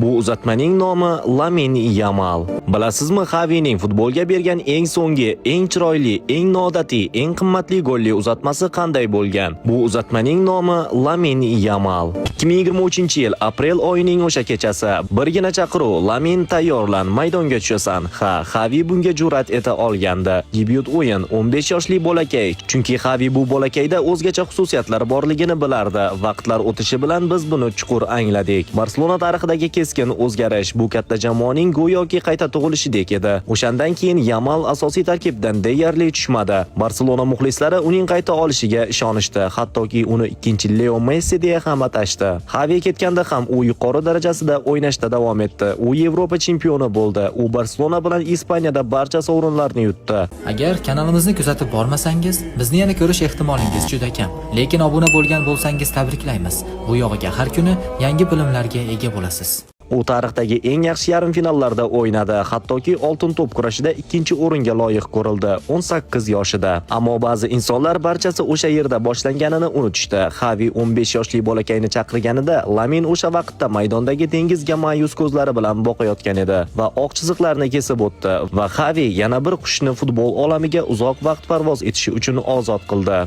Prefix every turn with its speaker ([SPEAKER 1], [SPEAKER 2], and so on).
[SPEAKER 1] Bu uzatmaning nomi Lamin Yamal. Bilasizmi, Xavining futbolga bergan eng so'nggi, eng chiroyli, eng noodatiy, eng qimmatli golli uzatmasi qanday bo'lgan? Bu uzatmaning nomi Lamin Yamal. 2023-yil aprel oyining o'sha kechasi birgina chaqiruv: Lamin tayyorlan, maydonga tushasan. Xavi bunga jur'at eta olgandi. Debyut o'yin 15 yoshli bolakay. Chunki Xavi bu bolakayda o'zgacha xususiyatlar borligini bilardi. Vaqtlar o'tishi bilan biz buni chuqur angladik. Barselona tarixidagi keskin o'zgarish bu katta jamoaning go'yoki qayta tug'ilishidek edi. O'shandan keyin Yamal asosiy tarkibdan deyarli tushmadi. Barselona muxlislari uning qayta olishiga ishonishdi, hattoki uni ikkinchi Leo Messi deya ham atashdi. Xavi ketganda ham u yuqori darajasida o'ynashda davom etdi. U Yevropa chempioni bo'ldi. U Barselona bilan Ispaniyada barcha sovrinlarni yutdi.
[SPEAKER 2] Agar kanalimizni kuzatib bormasangiz, bizni yana ko'rish ehtimolingiz juda kam. Lekin obuna bo'lgan bo'lsangiz tabriklaymiz. Bu yog'iga har kuni yangi bilimlarga ega bo'lasiz.
[SPEAKER 1] U tarixdagi eng yaxshi yarim finallarda o'ynadi, hattoki oltin to'p kurashida ikkinchi o'ringa loyiq ko'rildi 18 yoshida. Ammo ba'zi insonlar barchasi o'sha yerda boshlanganini unutishdi. Xavi 15 yoshli bolakayni chaqirganida Lamin o'sha vaqtda maydondagi dengizga ma'yus ko'zlari bilan boqayotgan edi va oq chiziqlarni kesib o'tdi va Xavi yana bir qushni futbol olamiga uzoq vaqt parvoz etishi uchun ozod qildi.